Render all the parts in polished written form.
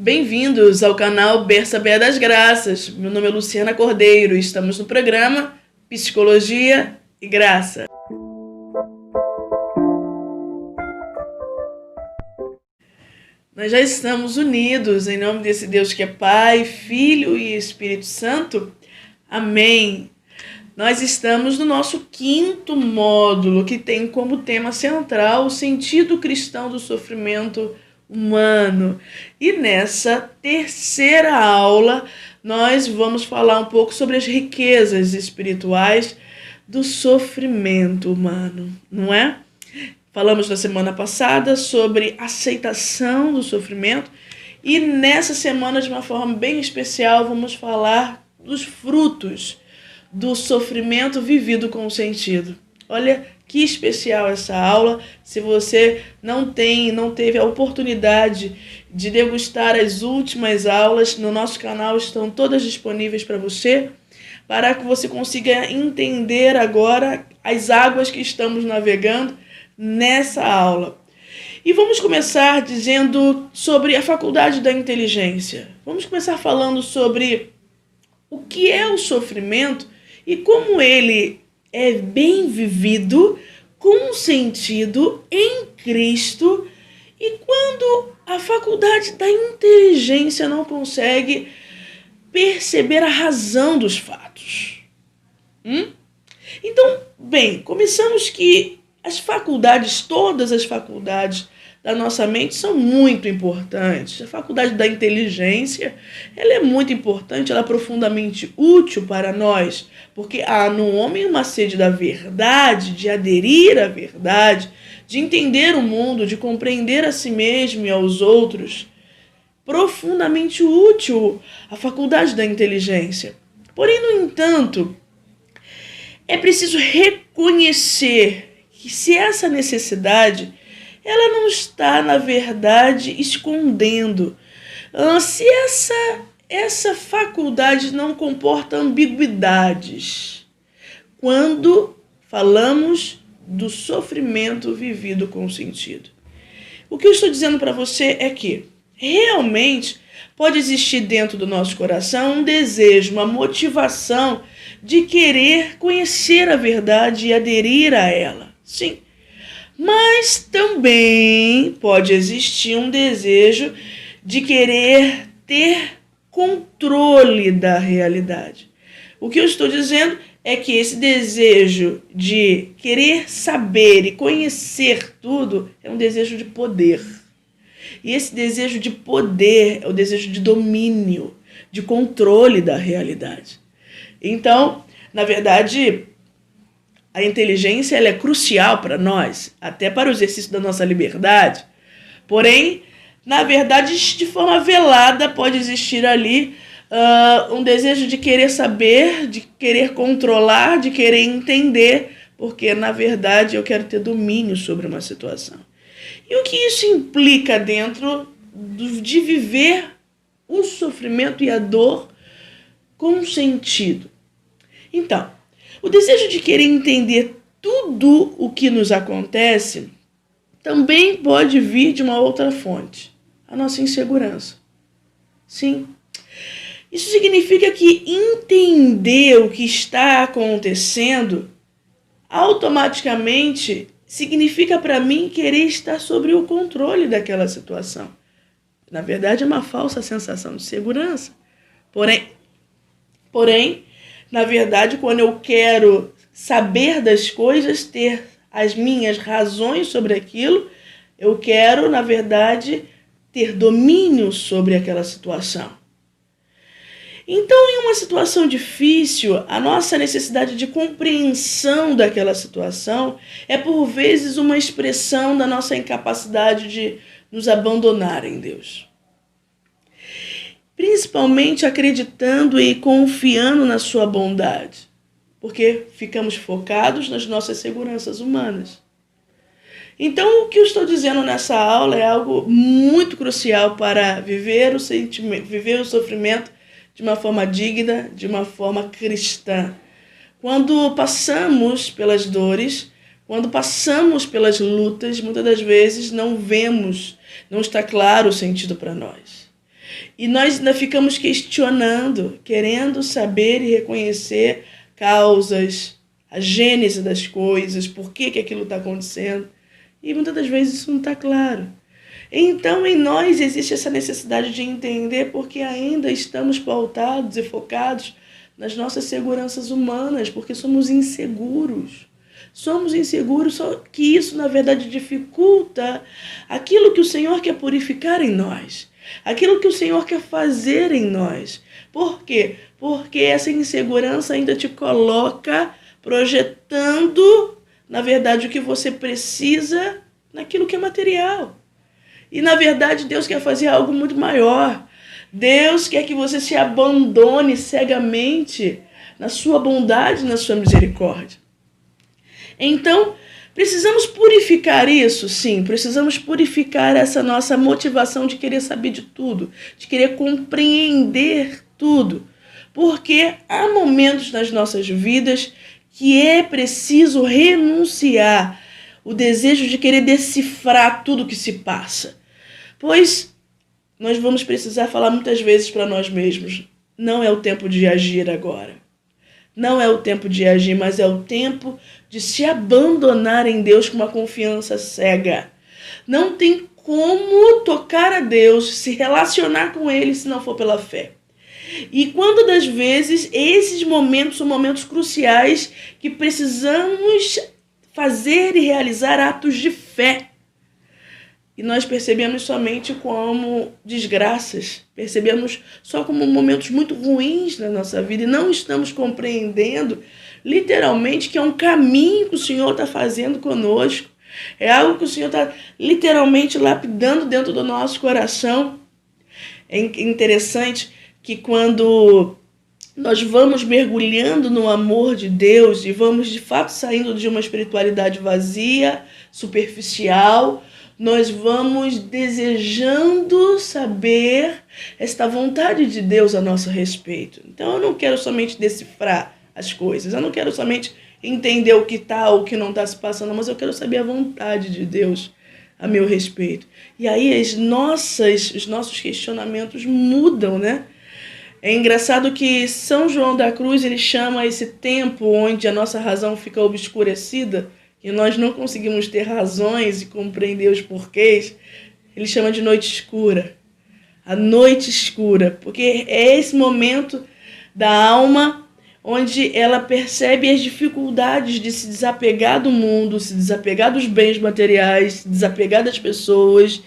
Bem-vindos ao canal Berçabeia das Graças. Meu nome é Luciana Cordeiro e estamos no programa Psicologia e Graça. Nós já estamos unidos em nome desse Deus que é Pai, Filho e Espírito Santo. Amém. Nós estamos no nosso 5º módulo, que tem como tema central o sentido cristão do sofrimento humano. E nessa 3ª aula, nós vamos falar um pouco sobre as riquezas espirituais do sofrimento humano, não é? Falamos na semana passada sobre aceitação do sofrimento e nessa semana, de uma forma bem especial, vamos falar dos frutos do sofrimento vivido com sentido. Olha que especial essa aula. Se você não teve a oportunidade de degustar as últimas aulas, no nosso canal estão todas disponíveis para você, para que você consiga entender agora as águas que estamos navegando nessa aula. E vamos começar dizendo sobre a faculdade da inteligência. Vamos começar falando sobre o que é o sofrimento e como ele é bem vivido, com sentido em Cristo, e quando a faculdade da inteligência não consegue perceber a razão dos fatos. Então, bem, começamos que todas as faculdades da nossa mente são muito importantes. A faculdade da inteligência, ela é muito importante, ela é profundamente útil para nós, porque há no homem uma sede da verdade, de aderir à verdade, de entender o mundo, de compreender a si mesmo e aos outros. Profundamente útil a faculdade da inteligência. Porém, no entanto, é preciso reconhecer que se essa necessidade ela não está, na verdade, escondendo. Se essa faculdade não comporta ambiguidades quando falamos do sofrimento vivido com sentido. O que eu estou dizendo para você é que realmente pode existir dentro do nosso coração um desejo, uma motivação de querer conhecer a verdade e aderir a ela. Sim. Mas também pode existir um desejo de querer ter controle da realidade. O que eu estou dizendo é que esse desejo de querer saber e conhecer tudo é um desejo de poder. E esse desejo de poder é o desejo de domínio, de controle da realidade. Então, na verdade, a inteligência ela é crucial para nós, até para o exercício da nossa liberdade. Porém, na verdade, de forma velada pode existir ali um desejo de querer saber, de querer controlar, de querer entender, porque, na verdade, eu quero ter domínio sobre uma situação. E o que isso implica dentro de viver o sofrimento e a dor com sentido? Então, o desejo de querer entender tudo o que nos acontece também pode vir de uma outra fonte, a nossa insegurança. Sim. Isso significa que entender o que está acontecendo automaticamente significa para mim querer estar sob o controle daquela situação. Na verdade, é uma falsa sensação de segurança. Porém, na verdade, quando eu quero saber das coisas, ter as minhas razões sobre aquilo, eu quero, na verdade, ter domínio sobre aquela situação. Então, em uma situação difícil, a nossa necessidade de compreensão daquela situação é, por vezes, uma expressão da nossa incapacidade de nos abandonar em Deus. Principalmente acreditando e confiando na sua bondade, porque ficamos focados nas nossas seguranças humanas. Então, o que eu estou dizendo nessa aula é algo muito crucial para viver o sofrimento de uma forma digna, de uma forma cristã. Quando passamos pelas dores, quando passamos pelas lutas, muitas das vezes não está claro o sentido para nós. E nós ainda ficamos questionando, querendo saber e reconhecer causas, a gênese das coisas, por que aquilo está acontecendo. E muitas das vezes isso não está claro. Então, em nós existe essa necessidade de entender porque ainda estamos pautados e focados nas nossas seguranças humanas, porque somos inseguros. Somos inseguros, só que isso, na verdade, dificulta aquilo que o Senhor quer purificar em nós, aquilo que o Senhor quer fazer em nós. Por quê? Porque essa insegurança ainda te coloca projetando, na verdade, o que você precisa naquilo que é material. E, na verdade, Deus quer fazer algo muito maior. Deus quer que você se abandone cegamente na sua bondade, na sua misericórdia. Então, precisamos purificar isso? Sim, precisamos purificar essa nossa motivação de querer saber de tudo, de querer compreender tudo. Porque há momentos nas nossas vidas que é preciso renunciar o desejo de querer decifrar tudo que se passa. Pois nós vamos precisar falar muitas vezes para nós mesmos, não é o tempo de agir agora. Não é o tempo de agir, mas é o tempo de se abandonar em Deus com uma confiança cega. Não tem como tocar a Deus, se relacionar com Ele se não for pela fé. E quando das vezes esses momentos são momentos cruciais que precisamos fazer e realizar atos de fé. E nós percebemos somente como desgraças, percebemos só como momentos muito ruins na nossa vida e não estamos compreendendo literalmente que é um caminho que o Senhor está fazendo conosco. É algo que o Senhor está literalmente lapidando dentro do nosso coração. É interessante que quando nós vamos mergulhando no amor de Deus e vamos de fato saindo de uma espiritualidade vazia, superficial, nós vamos desejando saber esta vontade de Deus a nosso respeito. Então eu não quero somente decifrar as coisas, eu não quero somente entender o que está ou o que não está se passando, mas eu quero saber a vontade de Deus a meu respeito. E aí os nossos questionamentos mudam, né? É engraçado que São João da Cruz ele chama esse tempo onde a nossa razão fica obscurecida, e nós não conseguimos ter razões e compreender os porquês, ele chama de noite escura. A noite escura, porque é esse momento da alma onde ela percebe as dificuldades de se desapegar do mundo, se desapegar dos bens materiais, se desapegar das pessoas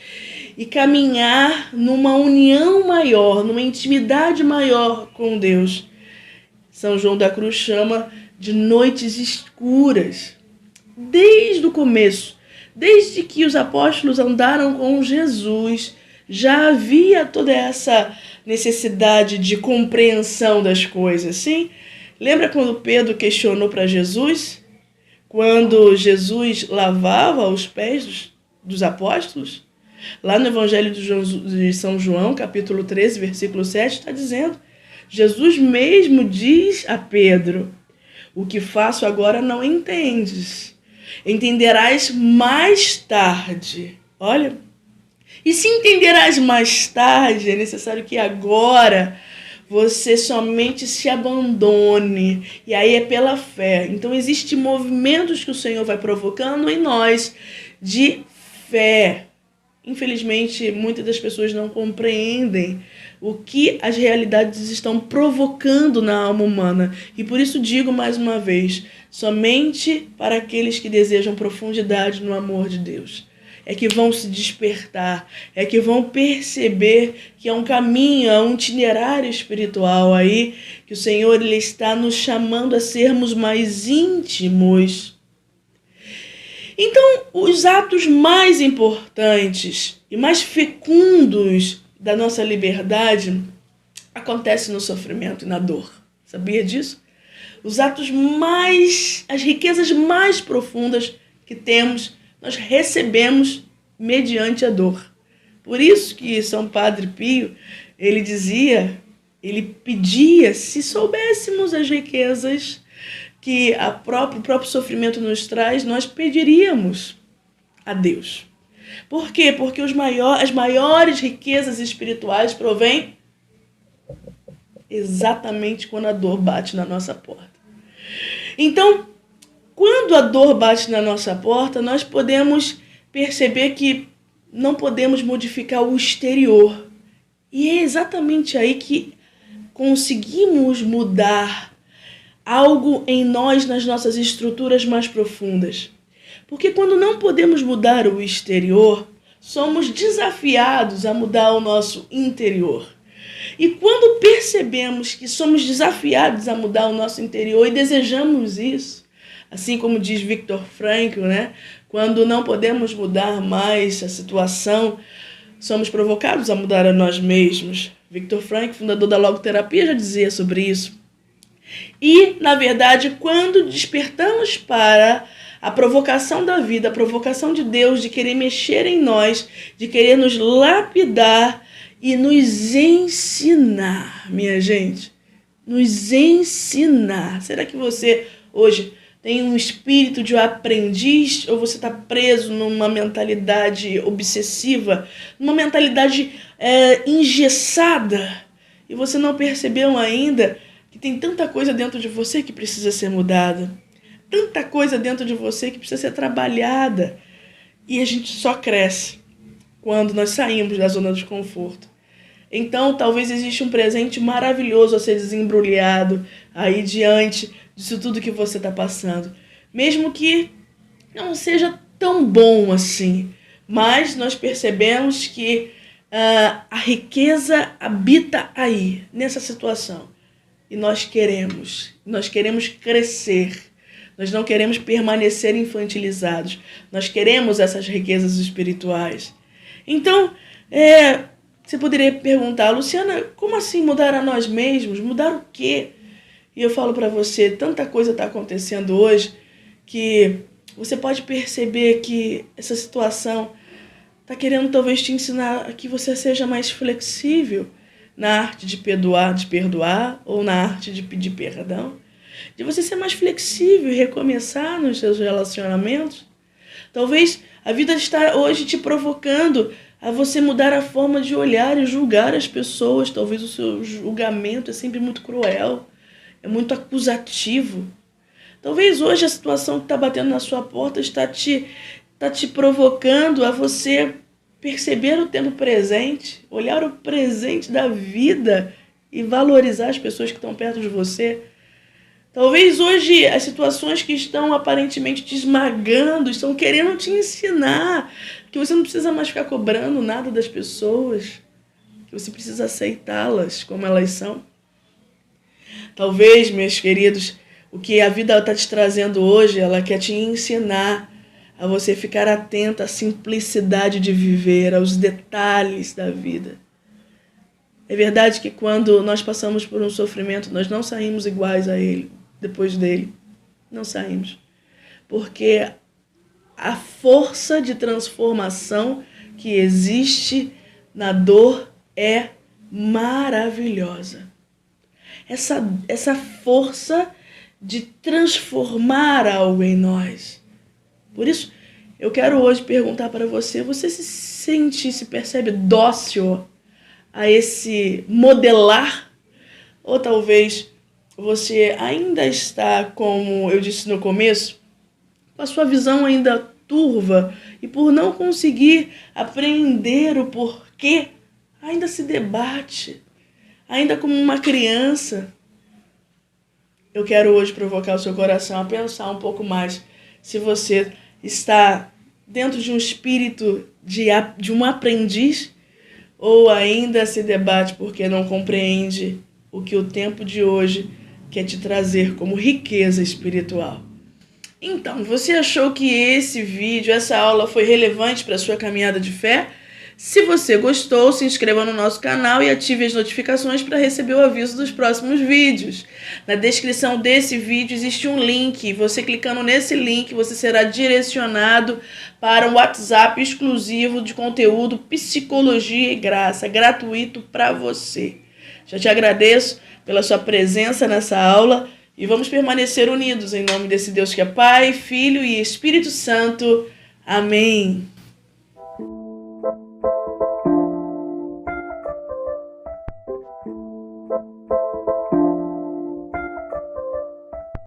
e caminhar numa união maior, numa intimidade maior com Deus. São João da Cruz chama de noites escuras. Desde o começo, desde que os apóstolos andaram com Jesus, já havia toda essa necessidade de compreensão das coisas, sim? Lembra quando Pedro questionou para Jesus? Quando Jesus lavava os pés dos apóstolos? Lá no Evangelho de São João, capítulo 13, versículo 7, está dizendo, Jesus mesmo diz a Pedro, o que faço agora não entendes. Entenderás mais tarde. Olha, e se entenderás mais tarde, é necessário que agora você somente se abandone. E aí é pela fé. Então existem movimentos que o Senhor vai provocando em nós de fé. Infelizmente, muitas das pessoas não compreendem o que as realidades estão provocando na alma humana. E por isso digo mais uma vez, somente para aqueles que desejam profundidade no amor de Deus é que vão se despertar, é que vão perceber que é um caminho, é um itinerário espiritual aí, que o Senhor ele está nos chamando a sermos mais íntimos. Então, os atos mais importantes e mais fecundos da nossa liberdade acontecem no sofrimento e na dor. Sabia disso? Os atos as riquezas mais profundas que temos, nós recebemos mediante a dor. Por isso que São Padre Pio, ele pedia, se soubéssemos as riquezas que o próprio sofrimento nos traz, nós pediríamos a Deus. Por quê? Porque as maiores riquezas espirituais provêm exatamente quando a dor bate na nossa porta. Então, quando a dor bate na nossa porta, nós podemos perceber que não podemos modificar o exterior. E é exatamente aí que conseguimos mudar algo em nós, nas nossas estruturas mais profundas. Porque quando não podemos mudar o exterior, somos desafiados a mudar o nosso interior. E quando percebemos que somos desafiados a mudar o nosso interior e desejamos isso, assim como diz Viktor Frankl, né? Quando não podemos mudar mais a situação, somos provocados a mudar a nós mesmos. Viktor Frankl, fundador da logoterapia, já dizia sobre isso. E, na verdade, quando despertamos para a provocação da vida, a provocação de Deus, de querer mexer em nós, de querer nos lapidar e nos ensinar, minha gente, nos ensinar. Será que você hoje tem um espírito de aprendiz ou você está preso numa mentalidade obsessiva, numa mentalidade engessada e você não percebeu ainda que tem tanta coisa dentro de você que precisa ser mudada, tanta coisa dentro de você que precisa ser trabalhada e a gente só cresce quando nós saímos da zona de conforto. Então, talvez exista um presente maravilhoso a ser desembrulhado aí diante disso tudo que você está passando. Mesmo que não seja tão bom assim, mas nós percebemos que a riqueza habita aí, nessa situação. E nós queremos crescer. Nós não queremos permanecer infantilizados. Nós queremos essas riquezas espirituais. Então, você poderia perguntar, Luciana, como assim mudar a nós mesmos? Mudar o quê? E eu falo para você, tanta coisa está acontecendo hoje que você pode perceber que essa situação está querendo talvez te ensinar a que você seja mais flexível na arte de perdoar ou na arte de pedir perdão. De você ser mais flexível e recomeçar nos seus relacionamentos. Talvez a vida está hoje te provocando a você mudar a forma de olhar e julgar as pessoas. Talvez o seu julgamento é sempre muito cruel, é muito acusativo. Talvez hoje a situação que está batendo na sua porta está te provocando a você perceber o tempo presente, olhar o presente da vida e valorizar as pessoas que estão perto de você. Talvez hoje as situações que estão aparentemente te esmagando estão querendo te ensinar que você não precisa mais ficar cobrando nada das pessoas, que você precisa aceitá-las como elas são. Talvez, meus queridos, o que a vida está te trazendo hoje, ela quer te ensinar a você ficar atento à simplicidade de viver, aos detalhes da vida. É verdade que quando nós passamos por um sofrimento, nós não saímos iguais a ele, depois dele. Não saímos. Porque a força de transformação que existe na dor é maravilhosa. Essa força de transformar algo em nós. Por isso, eu quero hoje perguntar para você, você se percebe dócil a esse modelar? Ou talvez você ainda está, como eu disse no começo, com a sua visão ainda turva e por não conseguir apreender o porquê, ainda se debate, ainda como uma criança. Eu quero hoje provocar o seu coração a pensar um pouco mais se você está dentro de um espírito de um aprendiz ou ainda se debate porque não compreende o que o tempo de hoje quer te trazer como riqueza espiritual. Então, você achou que esse vídeo, essa aula foi relevante para a sua caminhada de fé? Se você gostou, se inscreva no nosso canal e ative as notificações para receber o aviso dos próximos vídeos. Na descrição desse vídeo existe um link. Você clicando nesse link, você será direcionado para um WhatsApp exclusivo de conteúdo Psicologia e Graça, gratuito para você. Já te agradeço pela sua presença nessa aula e vamos permanecer unidos em nome desse Deus que é Pai, Filho e Espírito Santo. Amém.